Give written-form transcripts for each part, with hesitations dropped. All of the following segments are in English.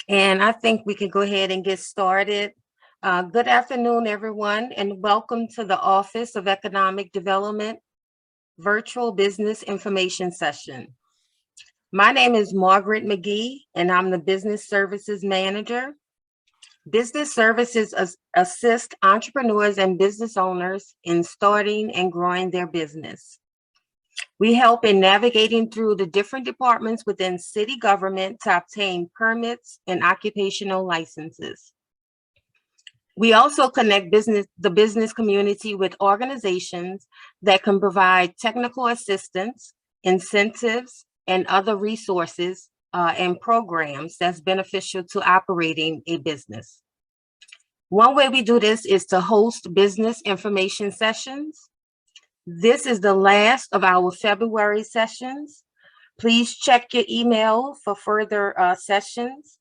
And I think we can go ahead and get started. Good afternoon, everyone, and welcome to the Office of Economic Development Virtual Business Information Session. My name is Margaret McGee, and I'm the Business Services Manager. Business services assist entrepreneurs and business owners in starting and growing their business. We help in navigating through the different departments within city government to obtain permits and occupational licenses. We also connect the business community with organizations that can provide technical assistance, incentives, and other resources and programs that's beneficial to operating a business. One way we do this is to host business information sessions. This is the last of our February sessions. Please check your email for further sessions.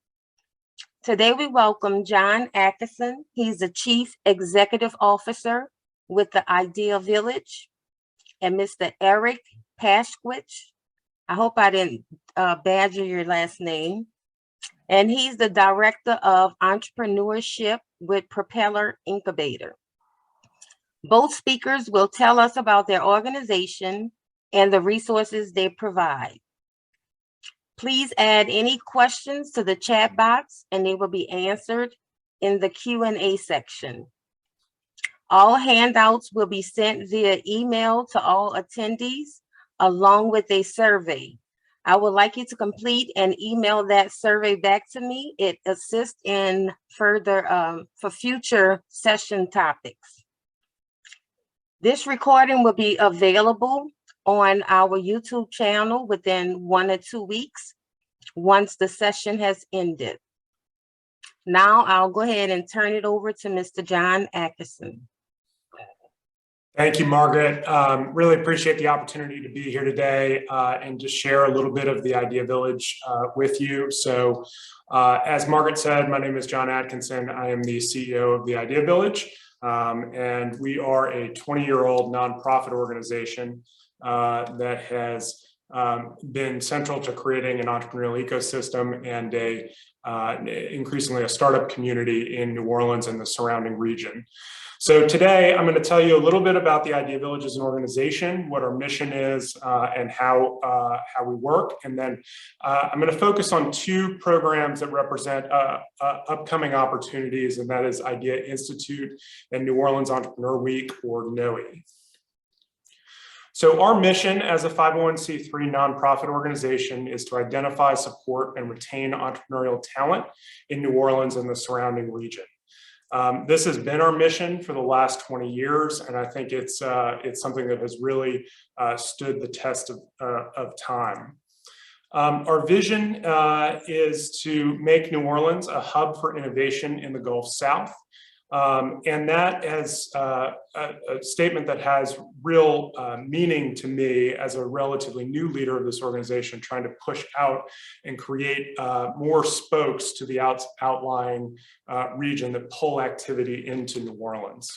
Today we welcome John Atkinson. He's the Chief Executive Officer with the Idea Village, and Mr. Eric Pashkwich. I hope I didn't badger your last name. And he's the Director of Entrepreneurship with Propeller Incubator. Both speakers will tell us about their organization and the resources they provide. Please add any questions to the chat box and they will be answered in the Q&A section. All handouts will be sent via email to all attendees along with a survey. I would like you to complete and email that survey back to me. It assists in further for future session topics. This recording will be available on our YouTube channel within 1 or 2 weeks once the session has ended. Now I'll go ahead and turn it over to Mr. John Atkinson. Thank you, Margaret. Really appreciate the opportunity to be here today and just share a little bit of the Idea Village with you. So as Margaret said, my name is John Atkinson. I am the CEO of the Idea Village, and we are a 20-year-old nonprofit organization that has been central to creating an entrepreneurial ecosystem and increasingly a startup community in New Orleans and the surrounding region. So today I'm going to tell you a little bit about the Idea Village as an organization, what our mission is, and how we work. And then I'm going to focus on 2 programs that represent upcoming opportunities, and that is Idea Institute and New Orleans Entrepreneur Week, or NOE. So our mission as a 501c3 nonprofit organization is to identify, support, and retain entrepreneurial talent in New Orleans and the surrounding region. This has been our mission for the last 20 years, and I think it's something that has really stood the test of time. Our vision is to make New Orleans a hub for innovation in the Gulf South. And that is a statement that has real meaning to me as a relatively new leader of this organization, trying to push out and create more spokes to the outlying region that pull activity into New Orleans.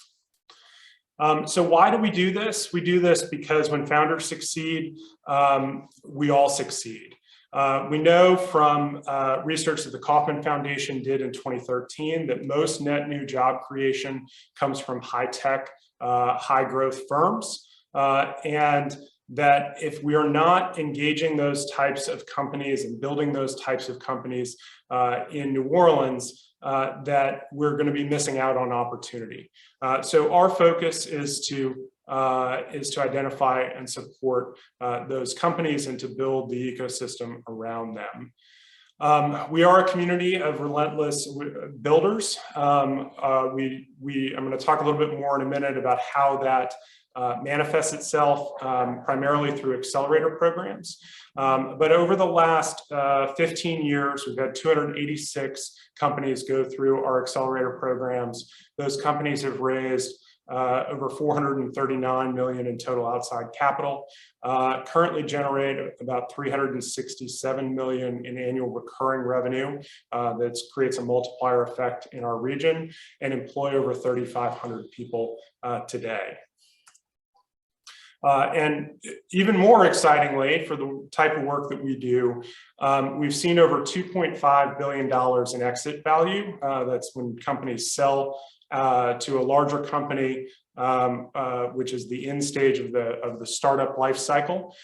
So why do we do this? We do this because when founders succeed, we all succeed. We know from research that the Kauffman Foundation did in 2013 that most net new job creation comes from high-tech, high-growth firms, and that if we are not engaging those types of companies and building those types of companies in New Orleans, that we're going to be missing out on opportunity. So our focus is to identify and support those companies and to build the ecosystem around them. We are a community of relentless builders. I'm going to talk a little bit more in a minute about how that manifests itself primarily through accelerator programs. But over the last 15 years, we've had 286 companies go through our accelerator programs. Those companies have raised over $439 million in total outside capital, currently generate about $367 million in annual recurring revenue that creates a multiplier effect in our region, and employ over 3,500 people today. And even more excitingly, for the type of work that we do, we've seen over $2.5 billion in exit value. That's when companies sell to a larger company, which is the end stage of the startup life cycle.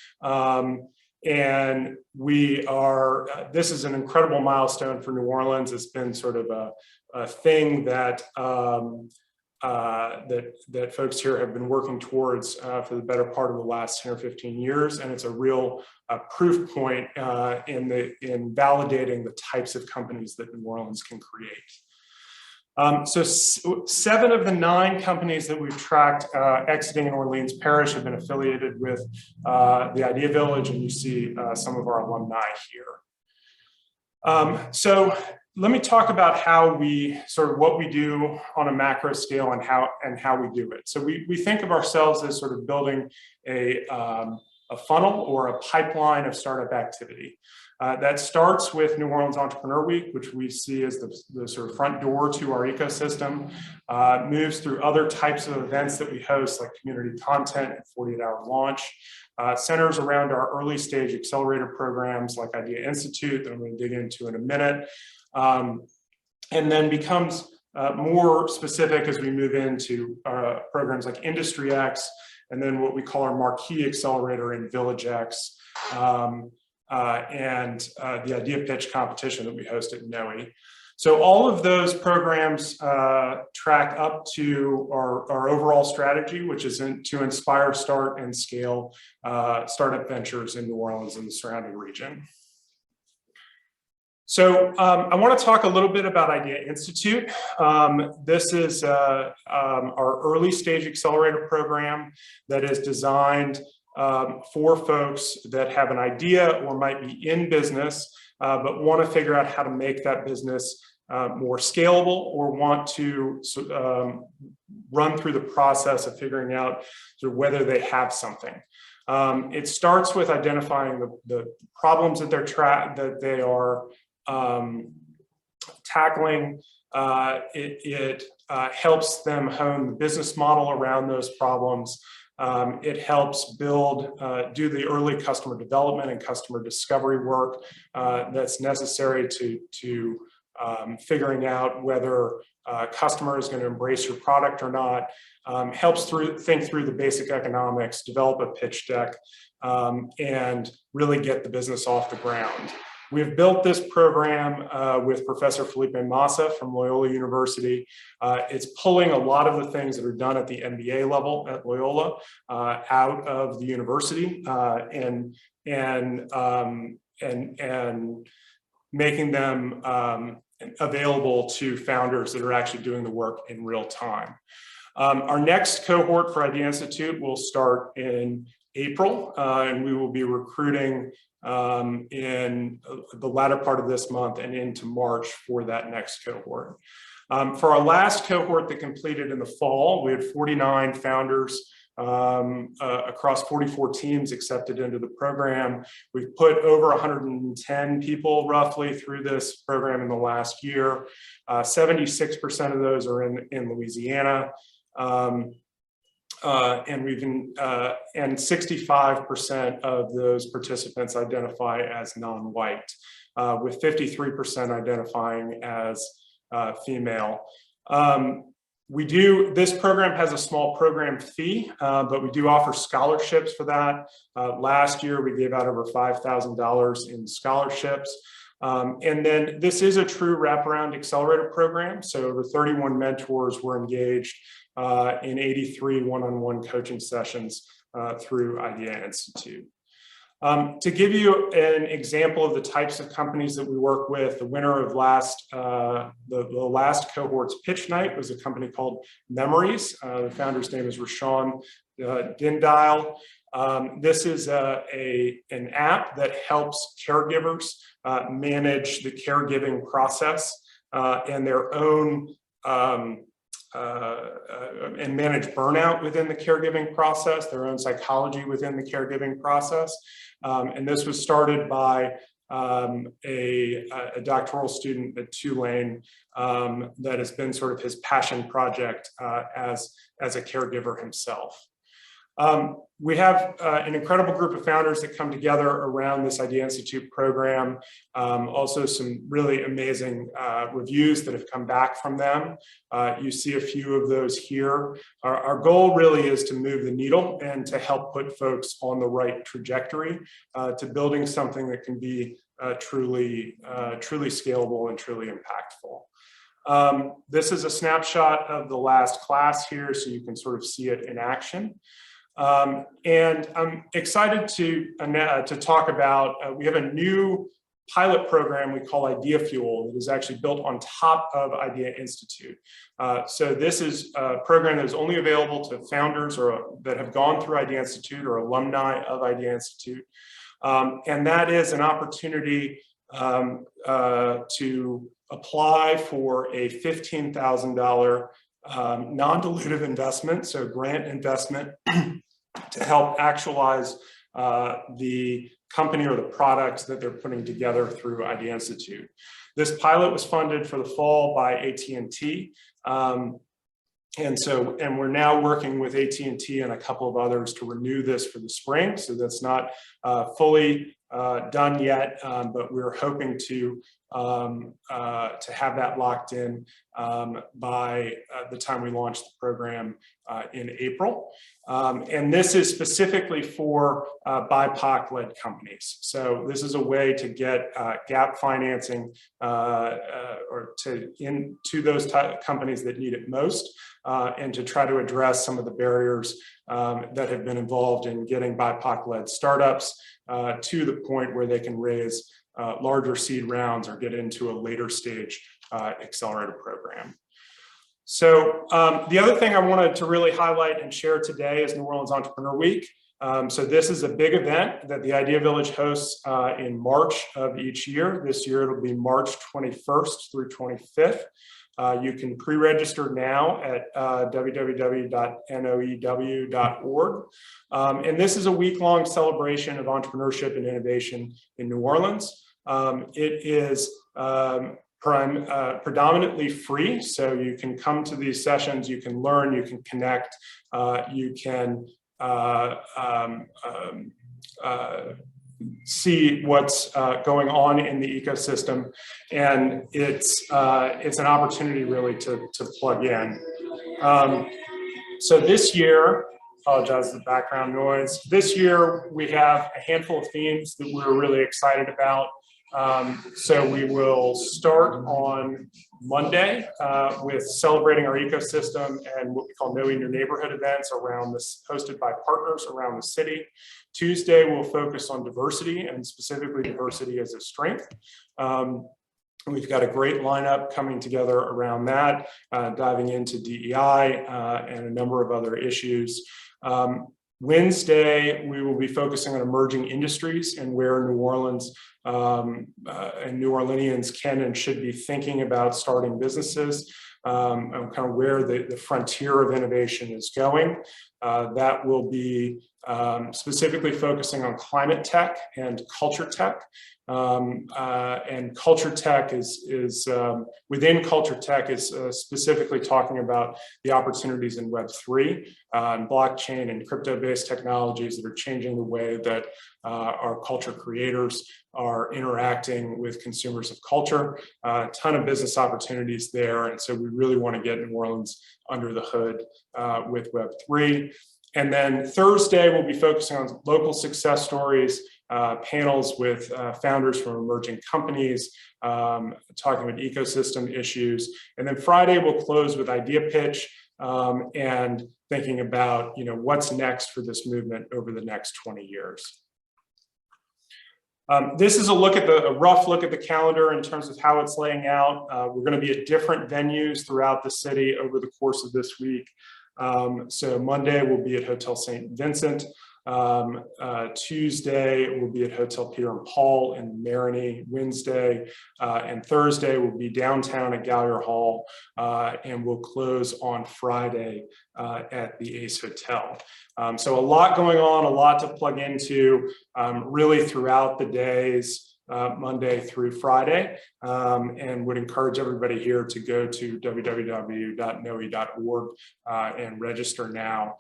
And we are, this is an incredible milestone for New Orleans. It's been sort of a thing that that folks here have been working towards for the better part of the last 10 or 15 years. And it's a real proof point in validating the types of companies that New Orleans can create. So 7 of the 9 companies that we've tracked exiting in Orleans Parish have been affiliated with the Idea Village, and you see some of our alumni here. So let me talk about how we what we do on a macro scale and how we do it. So we think of ourselves as sort of building a funnel or a pipeline of startup activity. That starts with New Orleans Entrepreneur Week, which we see as the sort of front door to our ecosystem, moves through other types of events that we host, like community content and 48-hour launch, centers around our early stage accelerator programs like Idea Institute that I'm going to dig into in a minute, and then becomes more specific as we move into programs like Industry X, and then what we call our marquee accelerator in Village X, and the idea pitch competition that we host at NOE. So all of those programs track up to our overall strategy, which is to inspire, start, and scale startup ventures in New Orleans and the surrounding region. So I want to talk a little bit about Idea Institute. This is our early stage accelerator program that is designed for folks that have an idea or might be in business, but want to figure out how to make that business more scalable, or want to run through the process of figuring out whether they have something. It starts with identifying the problems that they are tackling. It helps them hone the business model around those problems. It helps do the early customer development and customer discovery work that's necessary to figuring out whether a customer is going to embrace your product or not. Helps think through the basic economics, develop a pitch deck, and really get the business off the ground. We've built this program with Professor Felipe Massa from Loyola University. It's pulling a lot of the things that are done at the MBA level at Loyola out of the university and making them available to founders that are actually doing the work in real time. Our next cohort for Idea Institute will start in April, and we will be recruiting in the latter part of this month and into March for that next cohort. For our last cohort that completed in the fall, we had 49 founders across 44 teams accepted into the program. We've put over 110 people roughly through this program in the last year. 76% of those are in Louisiana. And 65% of those participants identify as non-white, with 53% identifying as female. This program has a small program fee, but we do offer scholarships for that. Last year, we gave out over $5,000 in scholarships. And then this is a true wraparound accelerator program. So over 31 mentors were engaged in 83 one-on-one coaching sessions through Idea Institute. To give you an example of the types of companies that we work with, the winner of the last cohort's pitch night was a company called Memories. The founder's name is Rashawn Dindile. This is an app that helps caregivers manage the caregiving process and their own and manage burnout within the caregiving process, their own psychology within the caregiving process. And this was started by a doctoral student at Tulane that has been sort of his passion project as a caregiver himself. We have an incredible group of founders that come together around this Idea Institute program. Also some really amazing reviews that have come back from them. You see a few of those here. Our goal really is to move the needle and to help put folks on the right trajectory to building something that can be truly scalable and truly impactful. This is a snapshot of the last class here, so you can sort of see it in action. And I'm excited to talk about, we have a new pilot program we call Idea Fuel that is actually built on top of Idea Institute. So this is a program that is only available to founders or that have gone through Idea Institute or alumni of Idea Institute. And that is an opportunity to apply for a $15,000 non-dilutive investment, so grant investment, to help actualize the company or the products that they're putting together through Idea Institute. This pilot was funded for the fall by AT&T. And we're now working with AT&T and a couple of others to renew this for the spring. So that's not fully done yet, but we're hoping to have that locked in by the time we launch the program in April. And this is specifically for BIPOC-led companies. So this is a way to get gap financing or into those companies that need it most, and to try to address some of the barriers that have been involved in getting BIPOC-led startups to the point where they can raise larger seed rounds or get into a later stage accelerator program. So the other thing I wanted to really highlight and share today is New Orleans Entrepreneur Week. So this is a big event that the Idea Village hosts in March of each year. This year it'll be March 21st through 25th. You can pre-register now at www.noew.org. And this is a week-long celebration of entrepreneurship and innovation in New Orleans. It is predominantly free, so you can come to these sessions, you can learn, you can connect, you can see what's going on in the ecosystem, and it's an opportunity really to plug in. So this year, apologize for the background noise. This year we have a handful of themes that we're really excited about. So we will start on Monday with celebrating our ecosystem and what we call Knowing Your Neighborhood events around this, hosted by partners around the city. Tuesday, we'll focus on diversity, and specifically diversity as a strength. We've got a great lineup coming together around that, diving into DEI and a number of other issues. Wednesday, we will be focusing on emerging industries and where New Orleans and New Orleanians can and should be thinking about starting businesses, and kind of where the frontier of innovation is going. That will be specifically focusing on climate tech and culture tech. And culture tech is within culture tech is specifically talking about the opportunities in Web3 and blockchain and crypto-based technologies that are changing the way that our culture creators are interacting with consumers of culture. A ton of business opportunities there, and so we really want to get New Orleans under the hood with Web3. And then Thursday, we'll be focusing on local success stories, panels with founders from emerging companies, talking about ecosystem issues. And then Friday, we'll close with idea pitch and thinking about, what's next for this movement over the next 20 years. This is a rough look at the calendar in terms of how it's laying out. We're going to be at different venues throughout the city over the course of this week. So Monday we'll be at Hotel St. Vincent. Tuesday we'll be at Hotel Peter and Paul in Marigny. Wednesday and Thursday we'll be downtown at Gallier Hall, and we'll close on Friday at the Ace Hotel. So a lot going on, a lot to plug into really throughout the days. Monday through Friday, and would encourage everybody here to go to www.noe.org and register now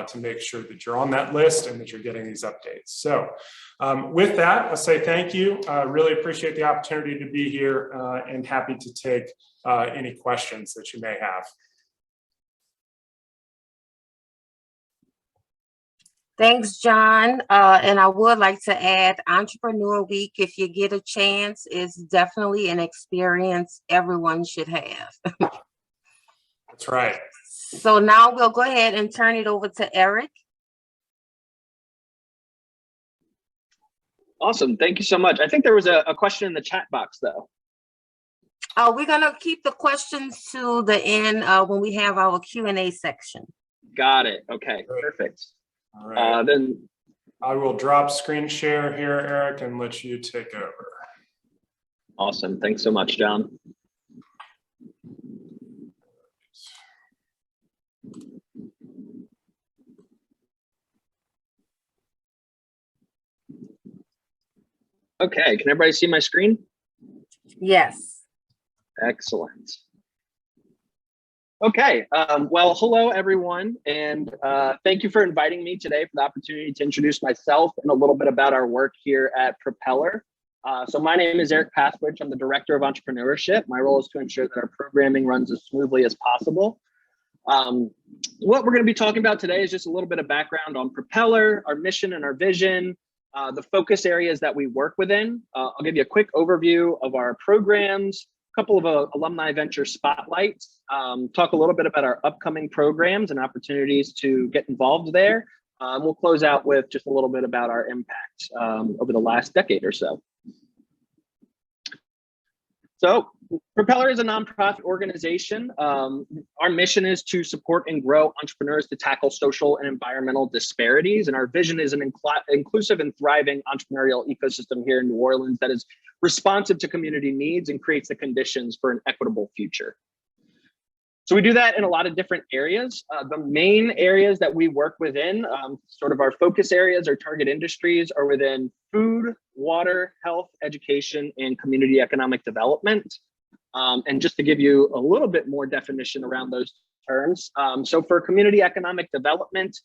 to make sure that you're on that list and that you're getting these updates. So with that, I'll say thank you. Really appreciate the opportunity to be here and happy to take any questions that you may have. Thanks, John. And I would like to add, Entrepreneur Week, if you get a chance, is definitely an experience everyone should have. That's right. So now we'll go ahead and turn it over to Eric. Awesome. Thank you so much. I think there was a question in the chat box, though. We're going to keep the questions to the end when we have our Q&A section. Got it. Okay, perfect. All right. Then I will drop screen share here, Eric, and let you take over. Awesome. Thanks so much, John. Okay, can everybody see my screen? Yes. Excellent. Okay, well, hello everyone, and thank you for inviting me today for the opportunity to introduce myself and a little bit about our work here at Propeller. So my name is Eric Paswich. I'm the Director of Entrepreneurship. My role is to ensure that our programming runs as smoothly as possible. What we're going to be talking about today is just a little bit of background on Propeller, our mission and our vision, the focus areas that we work within. I'll give you a quick overview of our programs, couple of alumni venture spotlights, talk a little bit about our upcoming programs and opportunities to get involved there. We'll close out with just a little bit about our impact over the last decade or so. So Propeller is a nonprofit organization. Our mission is to support and grow entrepreneurs to tackle social and environmental disparities. And our vision is an inclusive and thriving entrepreneurial ecosystem here in New Orleans that is responsive to community needs and creates the conditions for an equitable future. So we do that in a lot of different areas. The main areas that we work within, sort of our focus areas, our target industries are within food, water, health, education, and community economic development. And just to give you a little bit more definition around those terms. So for community economic development,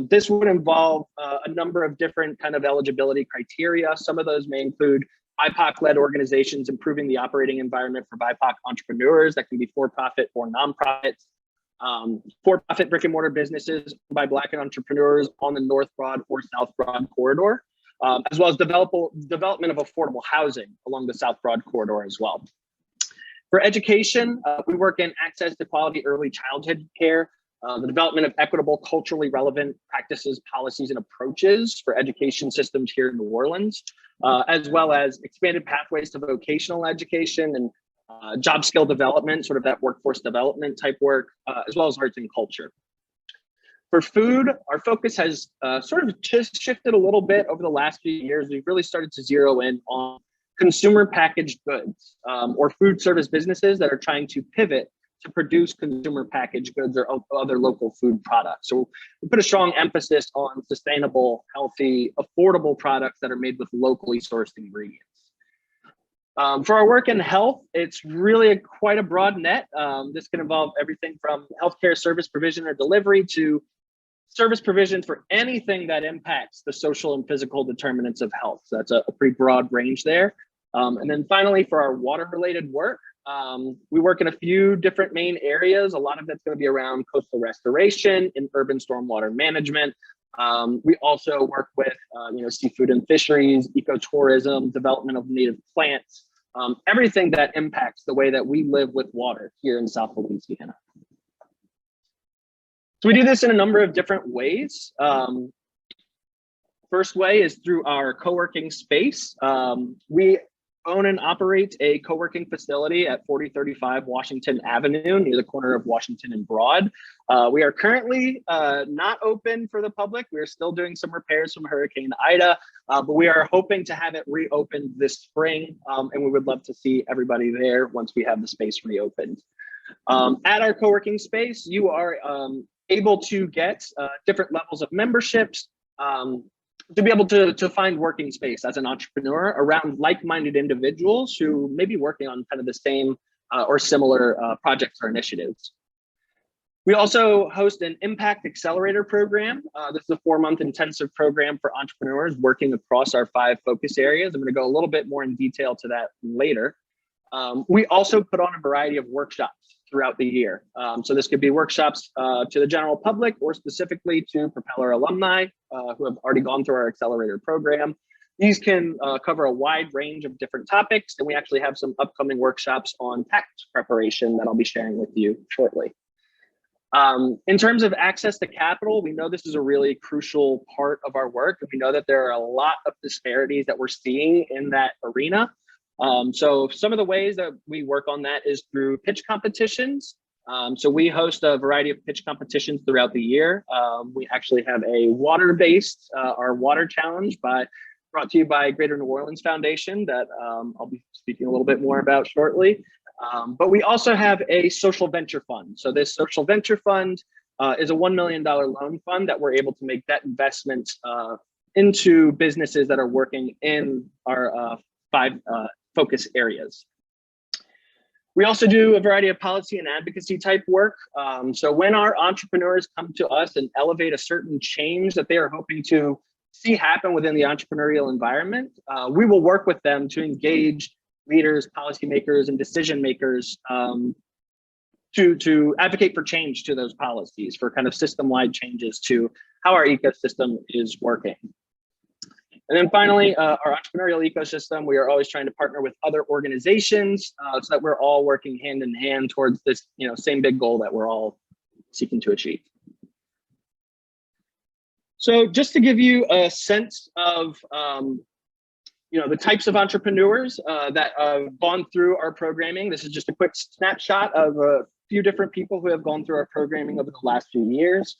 this would involve a number of different kind of eligibility criteria. Some of those may include BIPOC-led organizations improving the operating environment for BIPOC entrepreneurs that can be for-profit or nonprofits, for-profit brick and mortar businesses by Black entrepreneurs on the North Broad or South Broad corridor, as well as development of affordable housing along the South Broad corridor as well. For education, we work in access to quality early childhood care, the development of equitable, culturally relevant practices, policies, and approaches for education systems here in New Orleans, as well as expanded pathways to vocational education and job skill development, sort of that workforce development type work, as well as arts and culture. For food, our focus has sort of just shifted a little bit over the last few years. We've really started to zero in on consumer packaged goods or food service businesses that are trying to pivot to produce consumer packaged goods or other local food products. So we put a strong emphasis on sustainable, healthy, affordable products that are made with locally sourced ingredients. For our work in health, it's really quite a broad net. This can involve everything from healthcare service provision or delivery to service provision for anything that impacts the social and physical determinants of health. So that's a pretty broad range there. And then finally, for our water-related work, we work in a few different main areas. A lot of that's going to be around coastal restoration and urban stormwater management. We also work with seafood and fisheries, ecotourism, development of native plants, everything that impacts the way that we live with water here in South Louisiana. So we do this in a number of different ways. First way is through our co-working space. We own and operate a co-working facility at 4035 Washington Avenue near the corner of Washington and Broad. We are currently not open for the public. We're still doing some repairs from Hurricane Ida, but we are hoping to have it reopened this spring, and we would love to see everybody there once we have the space reopened. At our co-working space, you are able to get different levels of memberships, to be able to find working space as an entrepreneur around like-minded individuals who may be working on kind of the same or similar projects or initiatives. We also host an Impact Accelerator program. This is a 4-month intensive program for entrepreneurs working across our 5 focus areas. I'm going to go a little bit more in detail to that later. We also put on a variety of workshops throughout the year. So this could be workshops to the general public or specifically to Propeller alumni who have already gone through our Accelerator program. These can cover a wide range of different topics, and we actually have some upcoming workshops on tax preparation that I'll be sharing with you shortly. In terms of access to capital, we know this is a really crucial part of our work, and we know that there are a lot of disparities that we're seeing in that arena. So some of the ways that we work on that is through pitch competitions. So we host a variety of pitch competitions throughout the year. We actually have a water-based, our water challenge brought to you by Greater New Orleans Foundation that I'll be speaking a little bit more about shortly. But we also have a social venture fund. So this social venture fund is a $1 million loan fund that we're able to make debt investments into businesses that are working in our 5 focus areas. We also do a variety of policy and advocacy type work. So when our entrepreneurs come to us and elevate a certain change that they are hoping to see happen within the entrepreneurial environment, we will work with them to engage leaders, policymakers, and decision makers to advocate for change to those policies, for kind of system-wide changes to how our ecosystem is working. And then finally, our entrepreneurial ecosystem, we are always trying to partner with other organizations so that we're all working hand in hand towards this, same big goal that we're all seeking to achieve. So just to give you a sense of the types of entrepreneurs that have gone through our programming. This is just a quick snapshot of a few different people who have gone through our programming over the last few years.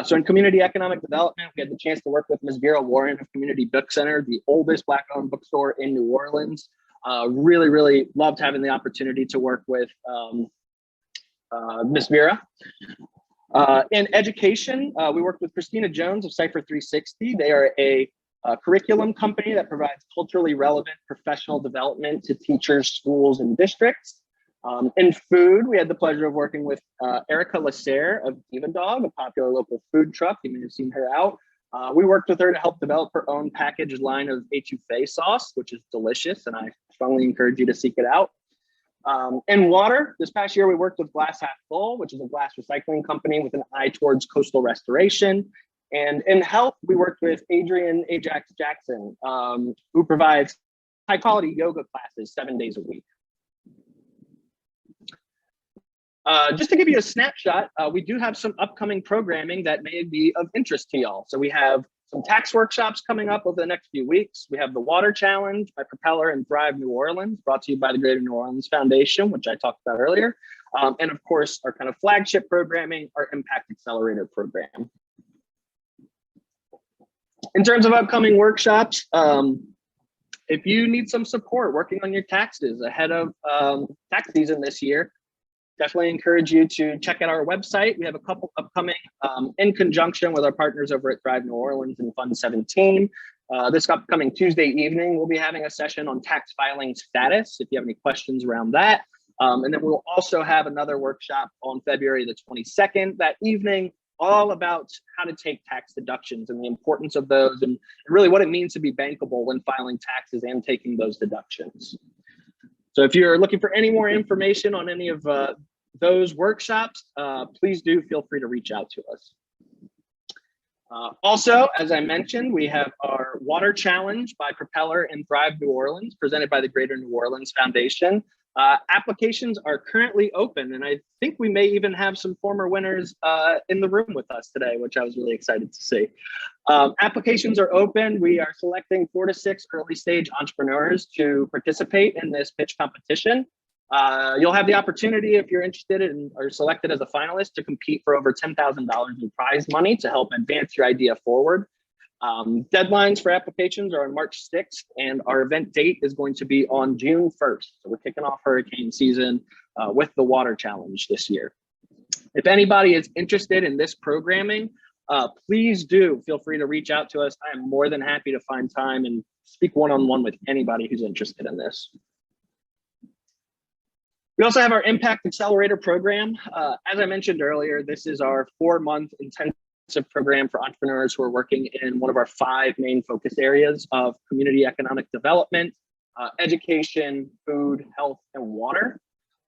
So in community economic development, we had the chance to work with Ms. Vera Warren of Community Book Center, the oldest Black-owned bookstore in New Orleans. Really, really loved having the opportunity to work with Ms. Vera. In education, we worked with Christina Jones of Cypher 360. They are a curriculum company that provides culturally relevant professional development to teachers, schools, and districts. In food, we had the pleasure of working with Erica Lasser of Diva Dog, a popular local food truck. You may have seen her out. We worked with her to help develop her own packaged line of etouffee sauce, which is delicious, and I strongly encourage you to seek it out. In water, this past year, we worked with Glass Half Full, which is a glass recycling company with an eye towards coastal restoration. And in health, we worked with Adrian Ajax Jackson, who provides high quality yoga classes 7 days a week. Just to give you a snapshot, we do have some upcoming programming that may be of interest to y'all. So we have some tax workshops coming up over the next few weeks. We have the Water Challenge by Propeller and Thrive New Orleans, brought to you by the Greater New Orleans Foundation, which I talked about earlier. And of course, our kind of flagship programming, our Impact Accelerator program. In terms of upcoming workshops, if you need some support working on your taxes ahead of tax season this year, definitely encourage you to check out our website. We have a couple upcoming in conjunction with our partners over at Thrive New Orleans and Fund 17. This upcoming Tuesday evening, we'll be having a session on tax filing status, if you have any questions around that. And then we'll also have another workshop on February the 22nd that evening, all about how to take tax deductions and the importance of those and really what it means to be bankable when filing taxes and taking those deductions. So if you're looking for any more information on any of those workshops, please do feel free to reach out to us. Also, as I mentioned, we have our Water Challenge by Propeller and Thrive New Orleans, presented by the Greater New Orleans Foundation. Applications are currently open, and I think we may even have some former winners in the room with us today, which I was really excited to see. Applications are open. We are selecting 4 to 6 early stage entrepreneurs to participate in this pitch competition. You'll have the opportunity, if you're interested and are selected as a finalist, to compete for over $10,000 in prize money to help advance your idea forward. Deadlines for applications are on March 6th, and our event date is going to be on June 1st. So we're kicking off hurricane season with the Water Challenge this year. If anybody is interested in this programming please do feel free to reach out to us. I am more than happy to find time and speak one-on-one with anybody who's interested in this. We also have our Impact Accelerator program. As I mentioned earlier, this is our 4-month intensive program for entrepreneurs who are working in one of our 5 main focus areas of community economic development, education, food, health, and water.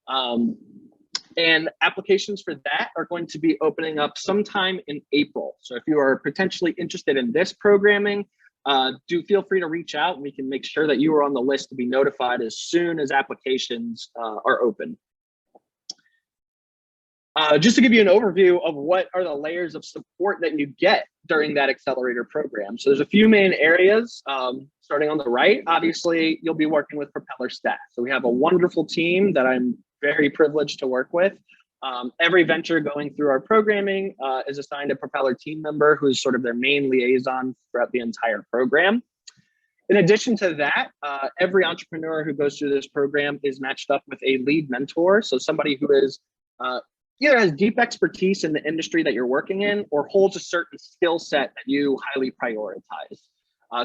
And applications for that are going to be opening up sometime in April. So if you are potentially interested in this programming, do feel free to reach out and we can make sure that you are on the list to be notified as soon as applications are open. Just to give you an overview of what are the layers of support that you get during that accelerator program. So there's a few main areas, starting on the right. Obviously, you'll be working with Propeller staff. So we have a wonderful team that I'm very privileged to work with. Every venture going through our programming is assigned a Propeller team member who's sort of their main liaison throughout the entire program. In addition to that, every entrepreneur who goes through this program is matched up with a lead mentor. So somebody who is either has deep expertise in the industry that you're working in or holds a certain skill set that you highly prioritize.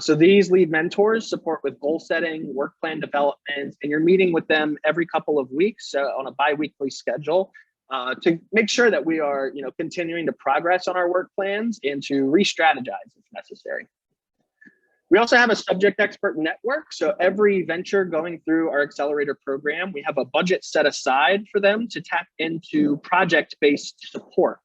So these lead mentors support with goal setting, work plan development, and you're meeting with them every couple of weeks on a bi-weekly schedule to make sure that we are continuing to progress on our work plans and to re-strategize if necessary. We also have a subject expert network. So every venture going through our accelerator program, we have a budget set aside for them to tap into project-based support.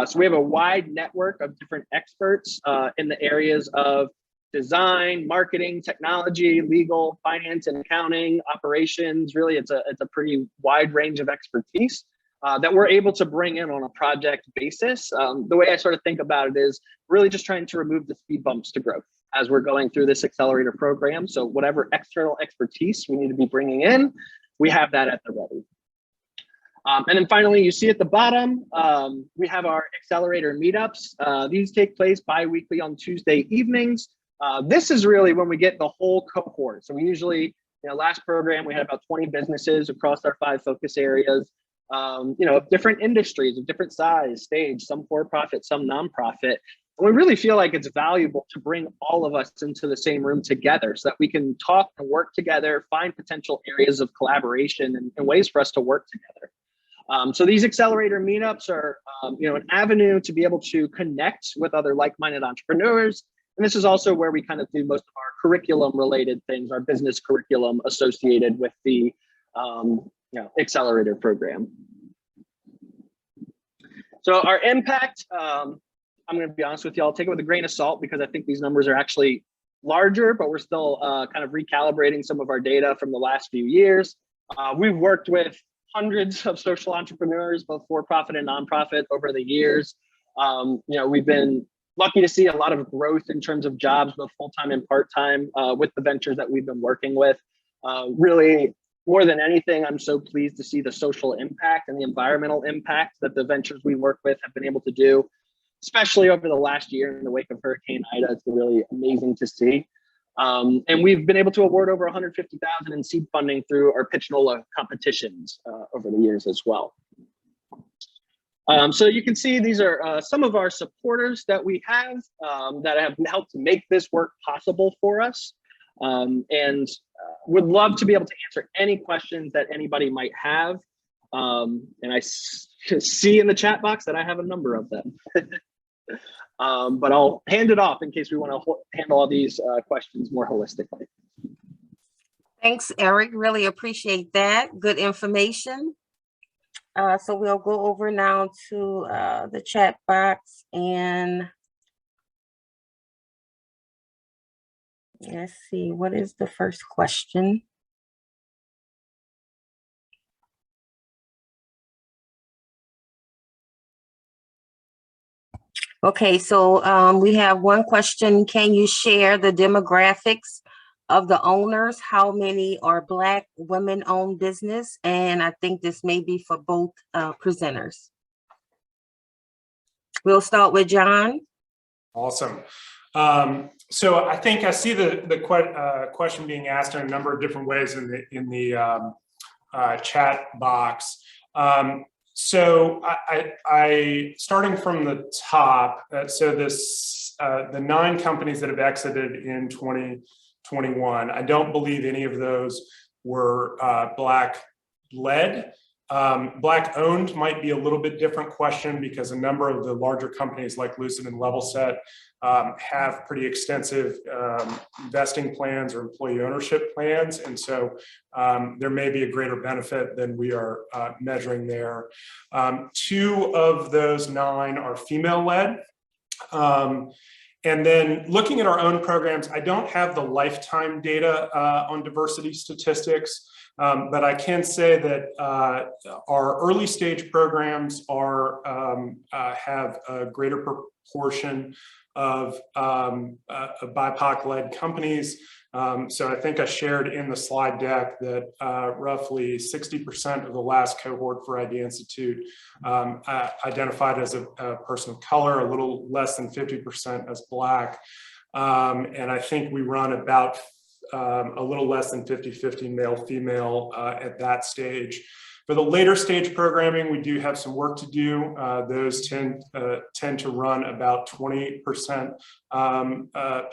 So we have a wide network of different experts in the areas of design, marketing, technology, legal, finance and accounting, operations. Really, it's a pretty wide range of expertise that we're able to bring in on a project basis. The way I sort of think about it is really just trying to remove the speed bumps to growth as we're going through this accelerator program. So whatever external expertise we need to be bringing in, we have that at the ready. And then finally, you see at the bottom, we have our accelerator meetups. These take place bi-weekly on Tuesday evenings. This is really when we get the whole cohort. So we usually, last program, we had about 20 businesses across our 5 focus areas, of different industries, of different size, stage, some for-profit, some nonprofit. And we really feel like it's valuable to bring all of us into the same room together so that we can talk and work together, find potential areas of collaboration and ways for us to work together. So these accelerator meetups are, an avenue to be able to connect with other like-minded entrepreneurs. And this is also where we kind of do most of our curriculum-related things, our business curriculum associated with the accelerator program. So our impact, I'm going to be honest with you, I'll take it with a grain of salt because I think these numbers are actually larger, but we're still kind of recalibrating some of our data from the last few years. We've worked with hundreds of social entrepreneurs, both for-profit and nonprofit, over the years. We've been lucky to see a lot of growth in terms of jobs, both full-time and part-time, with the ventures that we've been working with. Really, more than anything, I'm so pleased to see the social impact and the environmental impact that the ventures we work with have been able to do, especially over the last year in the wake of Hurricane Ida. It's been really amazing to see. And we've been able to award over $150,000 in seed funding through our Pitch NOLA competitions over the years as well. So you can see these are some of our supporters that we have that have helped to make this work possible for us. And would love to be able to answer any questions that anybody might have. And I see in the chat box that I have a number of them. But I'll hand it off in case we want to handle all these questions more holistically. Thanks, Eric. Really appreciate that. Good information. So we'll go over now to the chat box and let's see, what is the first question? Okay, so we have one question. Can you share the demographics of the owners? How many are Black women-owned business? And I think this may be for both presenters. We'll start with John. Awesome. So I think I see the question being asked in a number of different ways in the chat box. So I starting from the top, so the 9 companies that have exited in 2021, I don't believe any of those were Black-led. Black-owned might be a little bit different question because a number of the larger companies like Lucid and Levelset have pretty extensive vesting plans or employee ownership plans. And so there may be a greater benefit than we are measuring there. 2 of those 9 are female-led. And then looking at our own programs, I don't have the lifetime data on diversity statistics, but I can say that our early stage programs have a greater proportion of BIPOC-led companies. So I think I shared in the slide deck that roughly 60% of the last cohort for ID Institute identified as a person of color, a little less than 50% as Black. And I think we run about a little less than 50-50 male-female at that stage. For the later stage programming, we do have some work to do. Those tend to run about 20%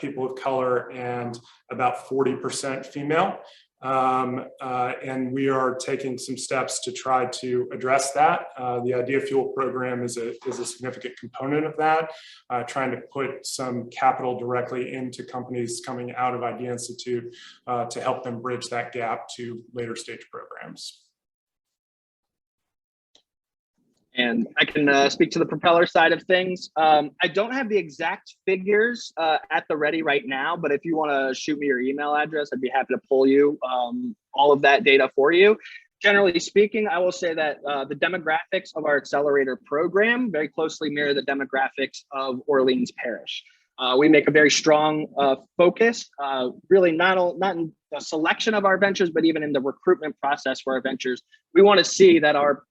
people of color and about 40% female. And we are taking some steps to try to address that. The Idea Fuel program is a significant component of that, trying to put some capital directly into companies coming out of Idea Institute to help them bridge that gap to later stage programs. And I can speak to the Propeller side of things. I don't have the exact figures at the ready right now, but if you want to shoot me your email address, I'd be happy to pull you all of that data for you. Generally speaking, I will say that the demographics of our Accelerator program very closely mirror the demographics of Orleans Parish. We make a very strong focus, really not in the selection of our ventures, but even in the recruitment process for our ventures. We want to see that our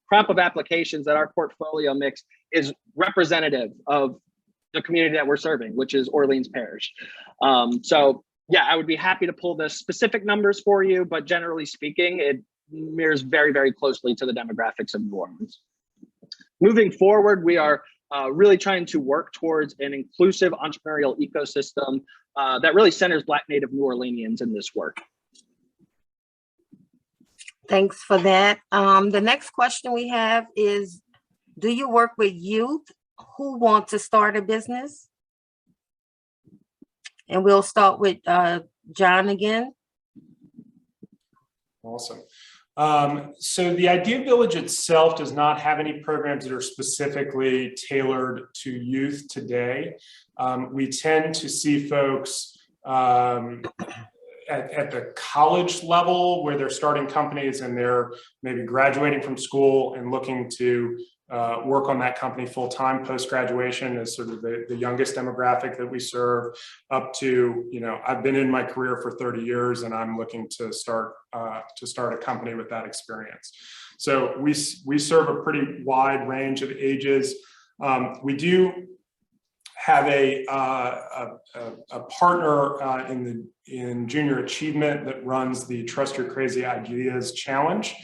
crop of applications, that our portfolio mix is representative of the community that we're serving, which is Orleans Parish. So yeah, I would be happy to pull the specific numbers for you, but generally speaking, it mirrors very, very closely to the demographics of New Orleans. Moving forward, we are really trying to work towards an inclusive entrepreneurial ecosystem that really centers Black Native New Orleanians in this work. Thanks for that. The next question we have is, do you work with youth who want to start a business? And we'll start with John again. Awesome. So the Idea Village itself does not have any programs that are specifically tailored to youth today. We tend to see folks at the college level where they're starting companies and they're maybe graduating from school and looking to work on that company full-time post-graduation as sort of the youngest demographic that we serve, up to, I've been in my career for 30 years and I'm looking to start a company with that experience. So we serve a pretty wide range of ages. We do have a partner in Junior Achievement that runs the Trust Your Crazy Ideas Challenge,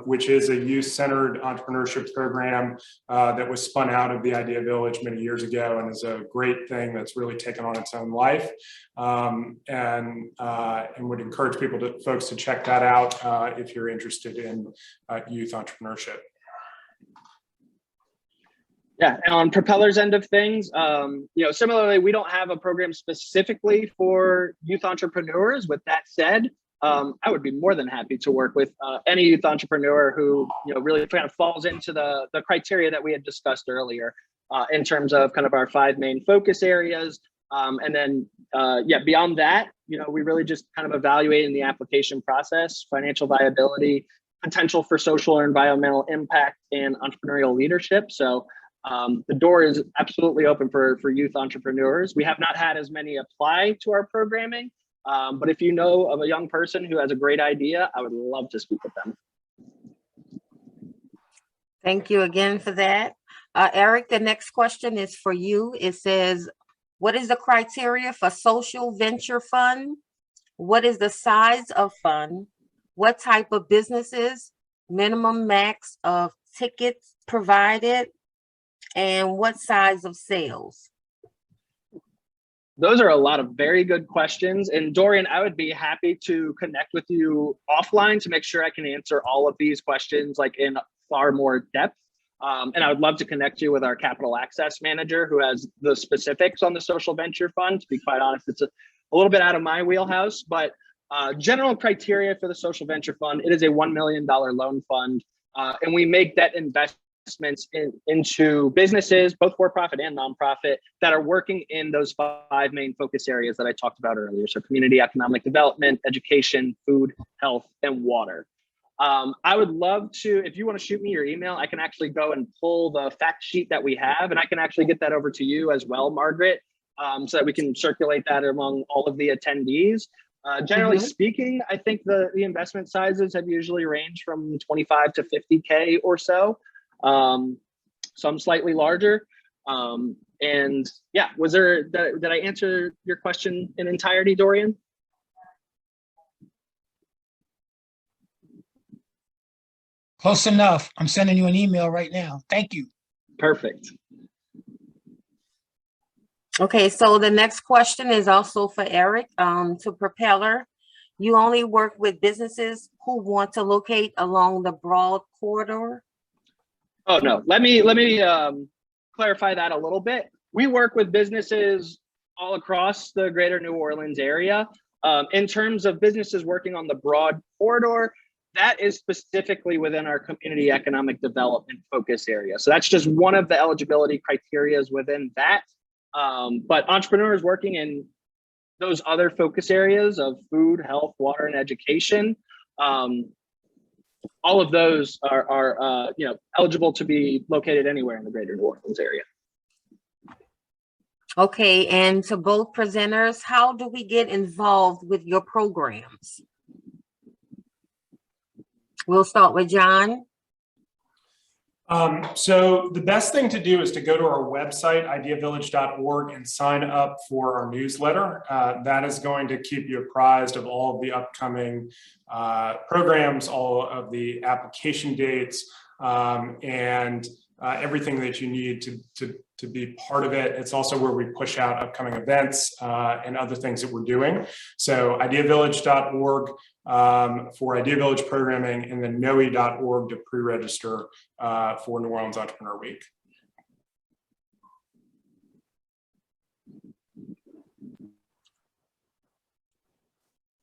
which is a youth-centered entrepreneurship program that was spun out of the Idea Village many years ago and is a great thing that's really taken on its own life, and would encourage folks to check that out if you're interested in youth entrepreneurship. Yeah, and on Propeller's end of things, similarly, we don't have a program specifically for youth entrepreneurs. With that said, I would be more than happy to work with any youth entrepreneur who really kind of falls into the criteria that we had discussed earlier in terms of kind of our 5 main focus areas. And then, beyond that, we really just kind of evaluate in the application process, financial viability, potential for social or environmental impact, and entrepreneurial leadership. So the door is absolutely open for youth entrepreneurs. We have not had as many apply to our programming. But if you know of a young person who has a great idea, I would love to speak with them. Thank you again for that. Eric, the next question is for you. It says, what is the criteria for social venture fund? What is the size of fund? What type of businesses? minimum max of tickets provided, and what size of sales? Those are a lot of very good questions. And Dorian, I would be happy to connect with you offline to make sure I can answer all of these questions like in far more depth. And I would love to connect you with our capital access manager who has the specifics on the social venture fund. To be quite honest, it's a little bit out of my wheelhouse, but general criteria for the social venture fund, it is a $1 million loan fund. And we make debt investments into businesses, both for-profit and nonprofit, that are working in those 5 main focus areas that I talked about earlier. So community economic development, education, food, health, and water. I would love to, if you want to shoot me your email, I can actually go and pull the fact sheet that we have, and I can actually get that over to you as well, Margaret, so that we can circulate that among all of the attendees. Generally speaking, I think the investment sizes have usually ranged from 25 to 50K or so. Some slightly larger. And yeah, did I answer your question in entirety, Dorian? Close enough. I'm sending you an email right now. Thank you. Perfect. Okay, so the next question is also for Eric, to Propeller. You only work with businesses who want to locate along the broad corridor? Oh no, let me clarify that a little bit. We work with businesses all across the greater New Orleans area. In terms of businesses working on the broad corridor, that is specifically within our community economic development focus area. So that's just one of the eligibility criteria within that. But entrepreneurs working in those other focus areas of food, health, water, and education, all of those are eligible to be located anywhere in the greater New Orleans area. Okay, and to both presenters, how do we get involved with your programs? We'll start with John. So the best thing to do is to go to our website, ideavillage.org, and sign up for our newsletter. That is going to keep you apprised of all of the upcoming programs, all of the application dates, and everything that you need to be part of it. It's also where we push out upcoming events and other things that we're doing. So ideavillage.org for Idea Village programming, and then noe.org to pre-register for New Orleans Entrepreneur Week.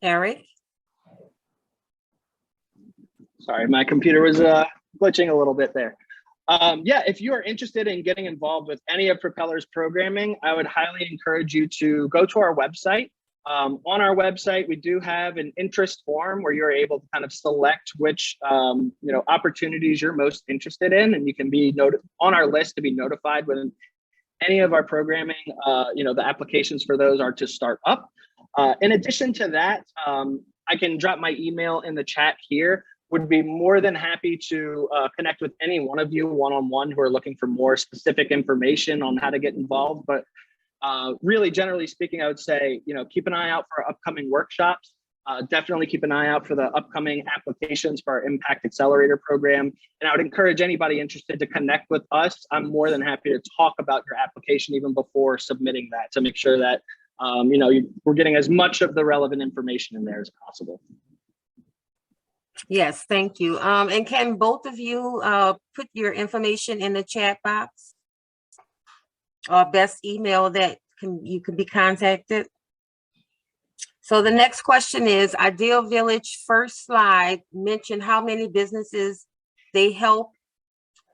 Eric? Sorry, my computer was glitching a little bit there. Yeah, if you are interested in getting involved with any of Propeller's programming, I would highly encourage you to go to our website. On our website, we do have an interest form where you're able to kind of select which opportunities you're most interested in, and you can be on our list to be notified when any of our programming. The applications for those are to start up. In addition to that, I can drop my email in the chat here. Would be more than happy to connect with any one of you one-on-one who are looking for more specific information on how to get involved. But really, generally speaking, I would say, keep an eye out for our upcoming workshops. Definitely keep an eye out for the upcoming applications for our Impact Accelerator program. And I would encourage anybody interested to connect with us. I'm more than happy to talk about your application even before submitting that, to make sure that we're getting as much of the relevant information in there as possible. Yes, thank you. And can both of you put your information in the chat box? Or best email that you can be contacted? So the next question is, Ideal Village first slide mentioned how many businesses they help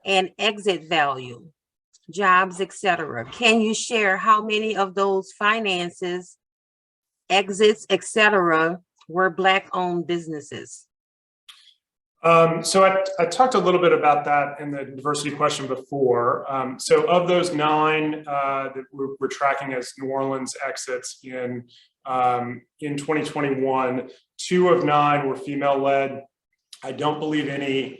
and exit value, jobs, etc. Can you share how many of those finances, exits, etc. were Black-owned businesses? So I talked a little bit about that in the diversity question before. So of those 9 that we're tracking as New Orleans exits in 2021, 2 of 9 were female-led. I don't believe any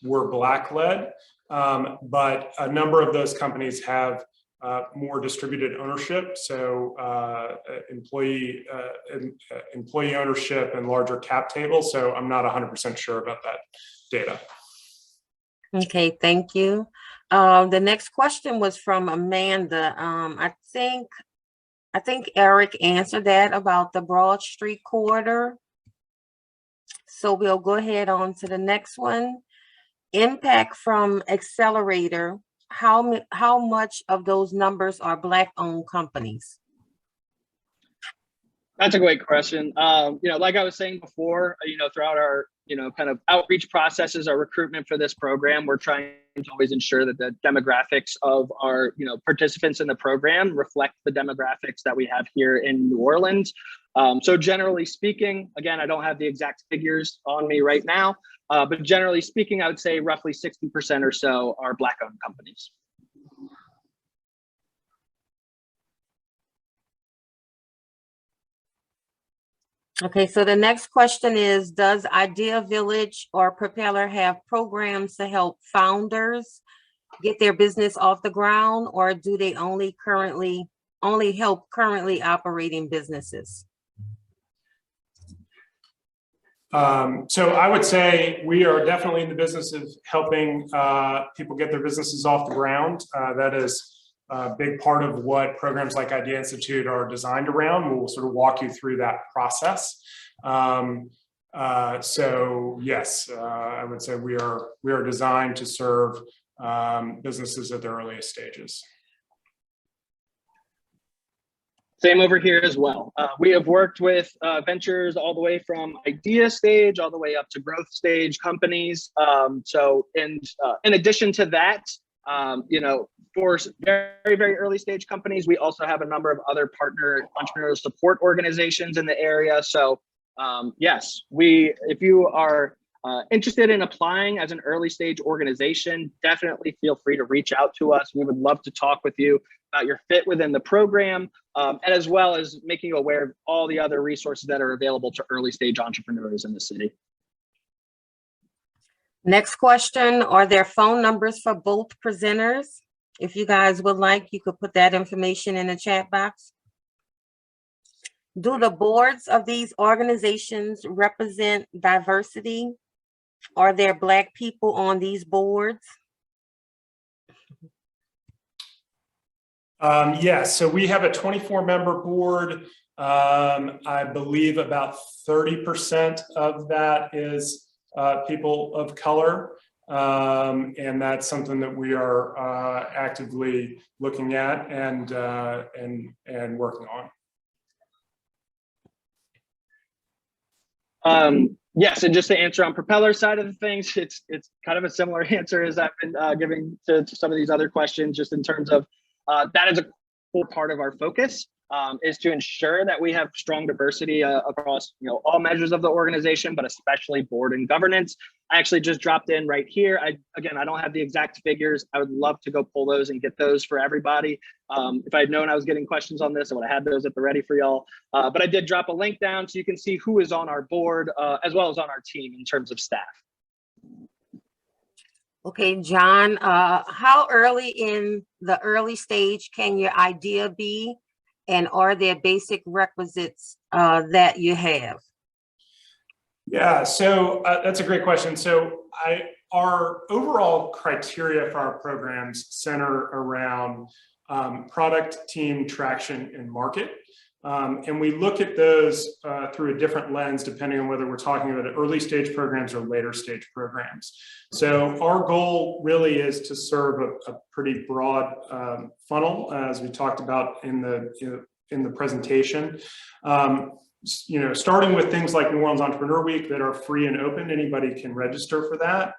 were Black-led, but a number of those companies have more distributed ownership, so employee ownership and larger cap tables. So I'm not 100% sure about that data. Okay, thank you. The next question was from Amanda. I think Eric answered that about the Broad Street corridor. So we'll go ahead on to the next one. Impact from Accelerator. How much of those numbers are Black-owned companies? That's a great question. Like I was saying before, throughout our, kind of outreach processes, our recruitment for this program, we're trying to always ensure that the demographics of our, participants in the program reflect the demographics that we have here in New Orleans. So generally speaking, again, I don't have the exact figures on me right now, but generally speaking, I would say roughly 60% or so are Black-owned companies. Okay, so the next question is, does Idea Village or Propeller have programs to help founders get their business off the ground, or do they only help currently operating businesses? So I would say we are definitely in the business of helping people get their businesses off the ground. That is a big part of what programs like Idea Institute are designed around. We'll sort of walk you through that process. So yes, I would say we are designed to serve businesses at the earliest stages. Same over here as well. We have worked with ventures all the way from idea stage all the way up to growth stage companies. So in addition to that, for very, very early stage companies, we also have a number of other partner entrepreneurial support organizations in the area. So yes, if you are interested in applying as an early stage organization, definitely feel free to reach out to us. We would love to talk with you about your fit within the program, and as well as making you aware of all the other resources that are available to early stage entrepreneurs in the city. Next question, are there phone numbers for both presenters? If you guys would like, you could put that information in the chat box. Do the boards of these organizations represent diversity? Are there Black people on these boards? Yes, so we have a 24-member board. I believe about 30% of that is people of color. And that's something that we are actively looking at and working on. Yes, and just to answer on Propeller side of the things, it's kind of a similar answer as I've been giving to some of these other questions, just in terms of that is a core part of our focus, is to ensure that we have strong diversity across all measures of the organization, but especially board and governance. I actually just dropped in right here. Again, I don't have the exact figures. I would love to go pull those and get those for everybody. If I'd known I was getting questions on this, I would have had those at the ready for y'all. But I did drop a link down so you can see who is on our board, as well as on our team in terms of staff. Okay, John, how early in the early stage can your idea be? And are there basic requisites that you have? Yeah, so that's a great question. So our overall criteria for our programs center around product, team, traction, and market. And we look at those through a different lens, depending on whether we're talking about early stage programs or later stage programs. So our goal really is to serve a pretty broad funnel, as we talked about in the presentation. Starting with things like New Orleans Entrepreneur Week that are free and open, anybody can register for that.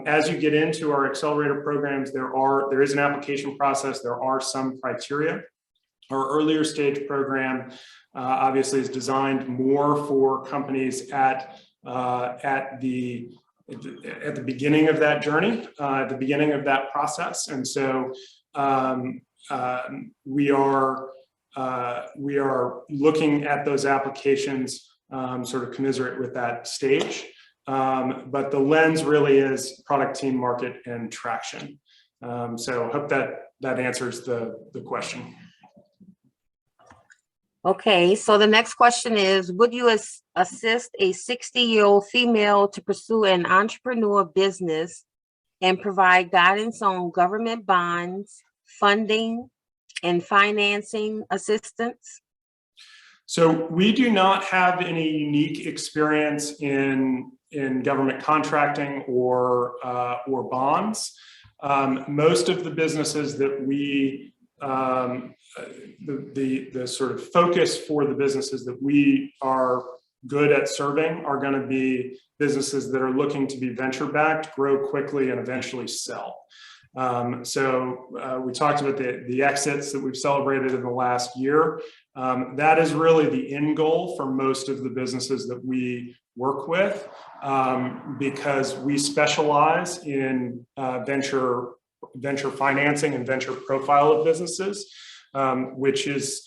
As you get into our accelerator programs, there is an application process. There are some criteria. Our earlier stage program obviously is designed more for companies at the beginning of that journey, at the beginning of that process, and so we are looking at those applications sort of commensurate with that stage. But the lens really is product, team, market, and traction. So I hope that answers the question. Okay, so the next question is, would you assist a 60-year-old female to pursue an entrepreneur business and provide guidance on government bonds, funding, and financing assistance? So we do not have any unique experience in government contracting or bonds. Most of the businesses that we the sort of focus for the businesses that we are good at serving are going to be businesses that are looking to be venture backed, grow quickly, and eventually sell. So we talked about the exits that we've celebrated in the last year. That is really the end goal for most of the businesses that we work with, because we specialize in venture financing and venture profile of businesses, which is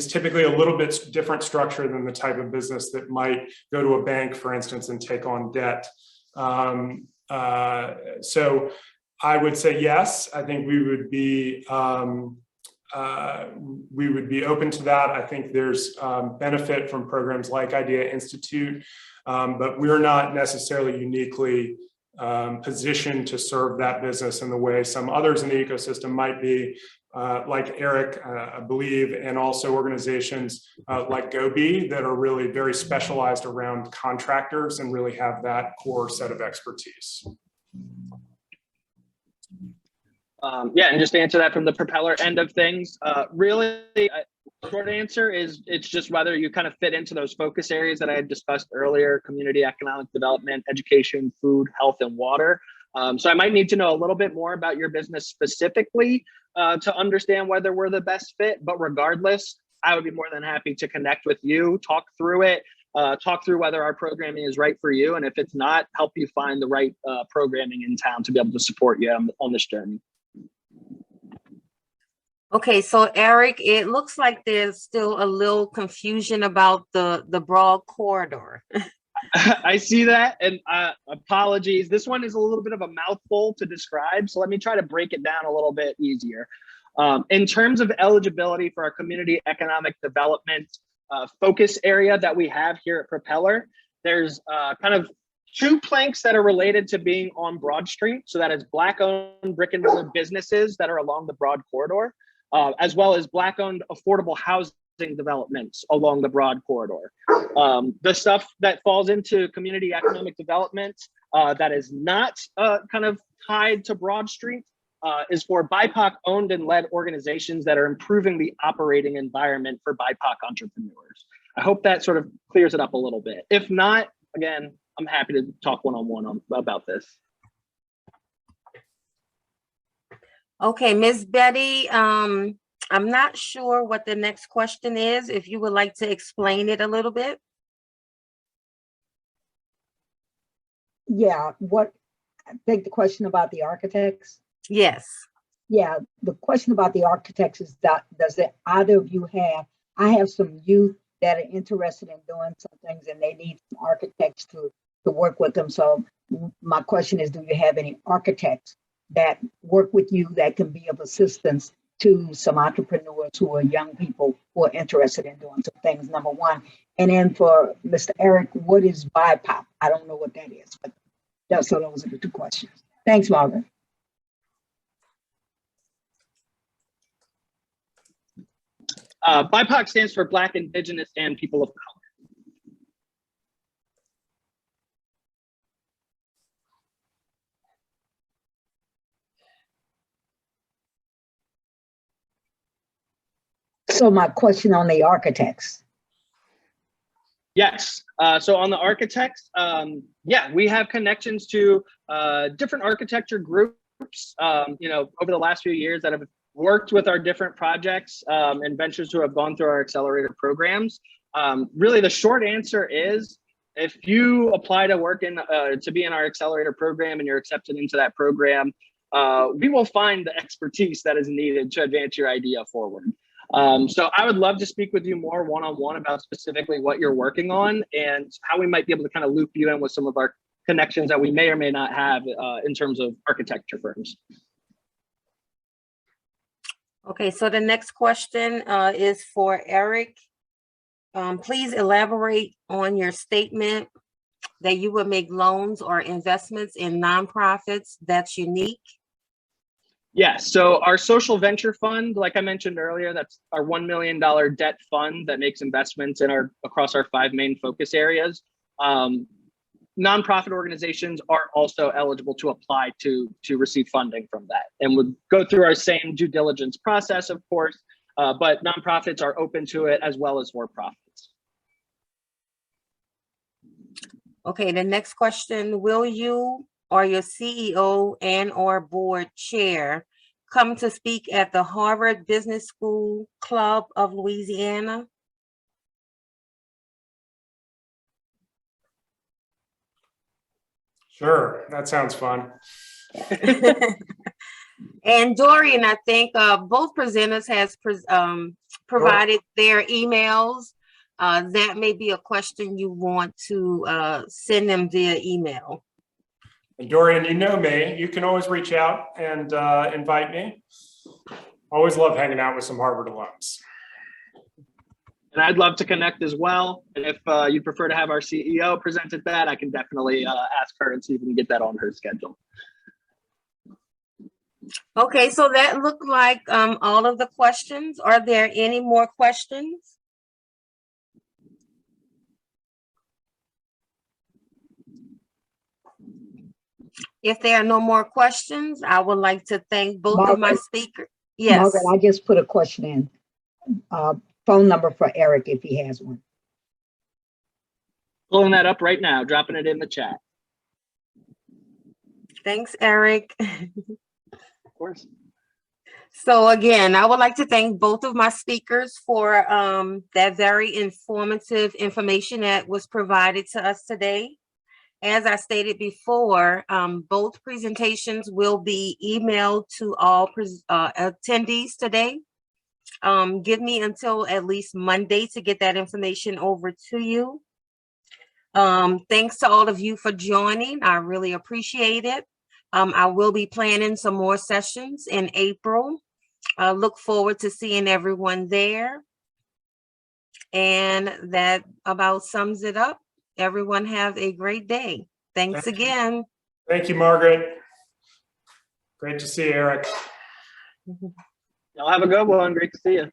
typically a little bit different structure than the type of business that might go to a bank, for instance, and take on debt. So I would say yes. I think we would be open to that. I think there's benefit from programs like Idea Institute, but we're not necessarily uniquely positioned to serve that business in the way some others in the ecosystem might be, like Eric, I believe, and also organizations like GoBe that are really very specialized around contractors and really have that core set of expertise. Yeah, and just to answer that from the Propeller end of things, really, short answer is it's just whether you kind of fit into those focus areas that I had discussed earlier: community economic development, education, food, health, and water. So I might need to know a little bit more about your business specifically to understand whether we're the best fit. But regardless, I would be more than happy to connect with you, talk through it, talk through whether our programming is right for you. And if it's not, help you find the right programming in town to be able to support you on this journey. Okay, so Eric, it looks like there's still a little confusion about the broad corridor. I see that, and apologies. This one is a little bit of a mouthful to describe, so let me try to break it down a little bit easier. In terms of eligibility for our community economic development focus area that we have here at Propeller, there's kind of two planks that are related to being on Broad Street. So that is Black-owned brick and mortar businesses that are along the Broad corridor, as well as Black-owned affordable housing developments along the Broad corridor. The stuff that falls into community economic development that is not kind of tied to Broad Street is for BIPOC owned and led organizations that are improving the operating environment for BIPOC entrepreneurs. I hope that sort of clears it up a little bit. If not, again, I'm happy to talk one-on-one about this. Okay, Ms. Betty, I'm not sure what the next question is. If you would like to explain it a little bit. Yeah, I think the question about the architects. Yes. Yeah, the question about the architects is that, does it either of you have, I have some youth that are interested in doing some things and they need some architects to work with them. So my question is, do you have any architects that work with you that can be of assistance to some entrepreneurs who are young people who are interested in doing some things, number one. And then for Mr. Eric, what is BIPOC? I don't know what that is, but those are the two questions. Thanks, Margaret. BIPOC stands for Black, Indigenous, and People of Color. So my question on the architects. Yes. So on the architects, yeah, we have connections to different architecture groups, over the last few years that have worked with our different projects and ventures who have gone through our accelerator programs. Really, the short answer is, if you apply to work to be in our accelerator program and you're accepted into that program, we will find the expertise that is needed to advance your idea forward. So I would love to speak with you more one-on-one about specifically what you're working on and how we might be able to kind of loop you in with some of our connections that we may or may not have in terms of architecture firms. Okay, so the next question is for Eric. Please elaborate on your statement that you would make loans or investments in nonprofits that's unique. Yes, so our social venture fund, like I mentioned earlier, that's our $1 million debt fund that makes investments in across our 5 main focus areas. Nonprofit organizations are also eligible to apply to receive funding from that, and would go through our same due diligence process, of course, but nonprofits are open to it as well as for-profits. Okay, the next question, will you or your CEO and or board chair come to speak at the Harvard Business School Club of Louisiana? Sure, that sounds fun. And Dorian, I think both presenters has provided their emails. That may be a question you want to send them via email. And Dorian, you know me, you can always reach out and invite me. Always love hanging out with some Harvard alums. And I'd love to connect as well. And if you'd prefer to have our CEO present at that, I can definitely ask her and see if we can get that on her schedule. Okay, so that looked like all of the questions. Are there any more questions? If there are no more questions, I would like to thank both of my Margaret? speakers. Yes. Margaret, I just put a question in. Phone number for Eric if he has one. Pulling that up right now, dropping it in the chat. Thanks, Eric. Of course. So again, I would like to thank both of my speakers for that very informative information that was provided to us today. As I stated before, both presentations will be emailed to all attendees today. Give me until at least Monday to get that information over to you. Thanks to all of you for joining. I really appreciate it. I will be planning some more sessions in April. I look forward to seeing everyone there. And that about sums it up. Everyone have a great day. Thanks again. Thank you, Margaret. Great to see you, Eric. Y'all have a good one. Great to see you.